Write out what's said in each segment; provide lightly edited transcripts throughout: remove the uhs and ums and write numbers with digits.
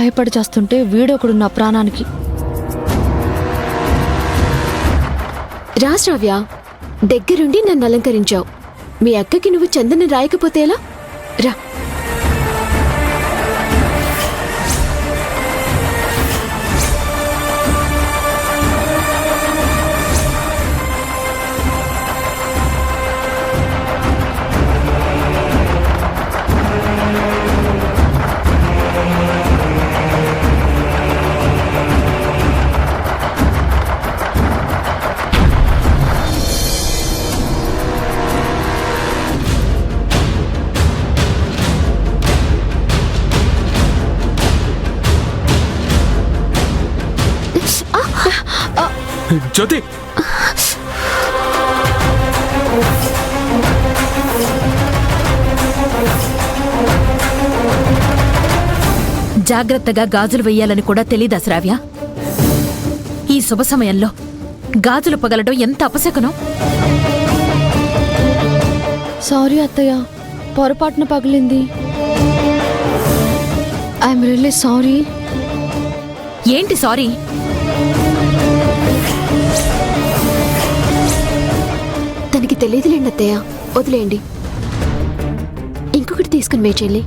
భయపడి చేస్తుంటే వీడొకడు నా ప్రాణానికి. రా శ్రావ్య, దగ్గరుండి నన్ను అలంకరించావు. మీ అక్కకి నువ్వు చందనం రాయకపోతే ఎలా? రా. జ్యోతి, జాగ్రత్తగా గాజులు వెయ్యాలని కూడా తెలీదా శ్రావ్య? ఈ శుభ సమయంలో గాజులు పగలడం ఎంత అపశకునం. సారీ అత్తయ్య, పొరపాటున పగిలింది. I'm really sorry. ఏంటి సారీ? తనకి తెలియదులేండి అత్తయ్య, వదిలేయండి. ఇంకొకటి తీసుకుని వేచేళ్ళి.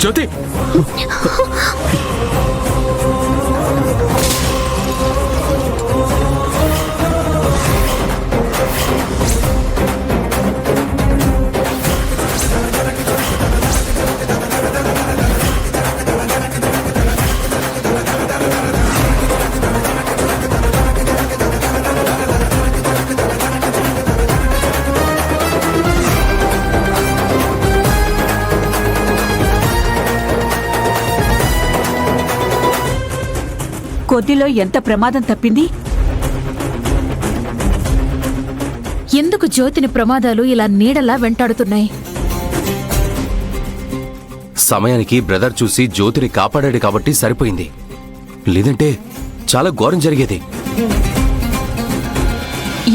జ్యోతి, కొద్దిలో ఎంత ప్రమాదం తప్పింది. ఎందుకు జ్యోతిని ప్రమాదాలు ఇలా నీడలా వెంటాడుతున్నాయి? సమయానికి బ్రదర్ చూసి జ్యోతిని కాపాడాడు కాబట్టి సరిపోయింది. లేదంటే చాలా ఘోరం జరిగేది.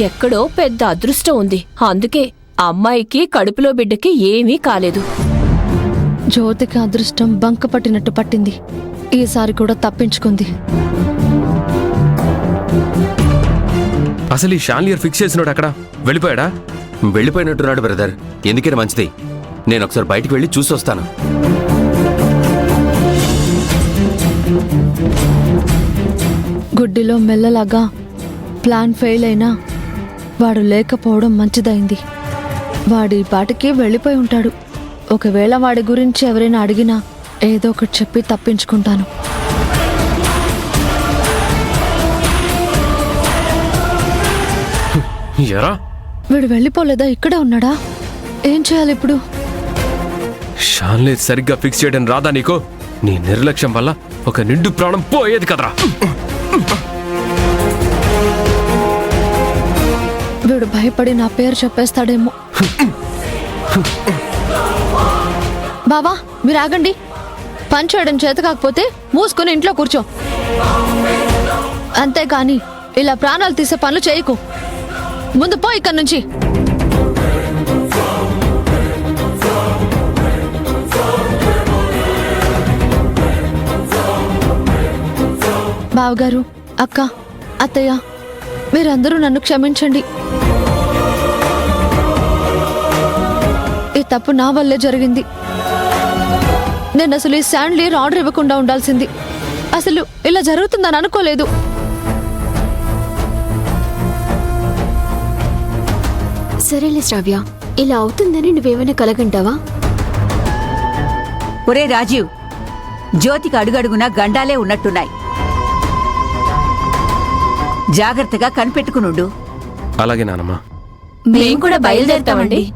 ఎక్కడో పెద్ద అదృష్టం ఉంది. అందుకే అమ్మాయికి కడుపులో బిడ్డకి ఏమీ కాలేదు. జ్యోతికి అదృష్టం బంక పట్టినట్టు పట్టింది. ఈసారి కూడా తప్పించుకుంది. అసలు ఈ షాన్లియర్ ఫిక్స్ చేసినాడు అక్కడ వెళ్ళిపోయాడా? వెళ్ళిపోయినట్టున్నాడు బ్రదర్. ఎందుకైనా మంచిది, నేను ఒకసారి బయటికి వెళ్ళి చూసొస్తాను. గుడ్డిలో మెల్లలాగా ప్లాన్ ఫెయిల్ అయినా వాడు లేకపోవడం మంచిదైంది. వాడి పాటికి వెళ్ళిపోయి ఉంటాడు. ఒకవేళ వాడి గురించి ఎవరైనా అడిగినా ఏదో ఒకటి చెప్పి తప్పించుకుంటాను. ఎరా, వీడు వెళ్ళిపోలేదా? ఇక్కడే ఉన్నాడా? ఏం చేయాలి ఇప్పుడు? షాన్లీ సరిగ్గా ఫిక్స్ చేయడం రాదా నీకు? నీ నిర్లక్ష్యం వల్ల ఒక నిండు ప్రాణం పోయేది కదరా. వీడు భయపడి నా పేరు చెప్పేస్తాడేమో. బావా, మీరు ఆగండి. పని చేయడం చేత కాకపోతే మూసుకుని ఇంట్లో కూర్చో. అంతేగాని ఇలా ప్రాణాలు తీసే పనులు చేయకు. ముందు పో ఇక్కడి నుంచి. బావగారు, అక్క, అత్తయ్య, మీరందరూ నన్ను క్షమించండి. ఈ తప్పు నా వల్లే జరిగింది. నేను అసలు ఈ శాండ్లీర్ ఆర్డర్ ఇవ్వకుండా ఉండాల్సింది. అసలు ఇలా జరుగుతుందని అనుకోలేదు. సరేలే శ్రావ్య, ఇలా అవుతుందని నువ్వేమైనా కలగంటావా? ఒరే రాజీవ్, జ్యోతికి అడుగడుగునా గండాలే ఉన్నట్టున్నాయి. జాగ్రత్తగా కనిపెట్టుకునుండు. అలాగే నానమ్మా. మేము కూడా బయలుదేరుతామండి.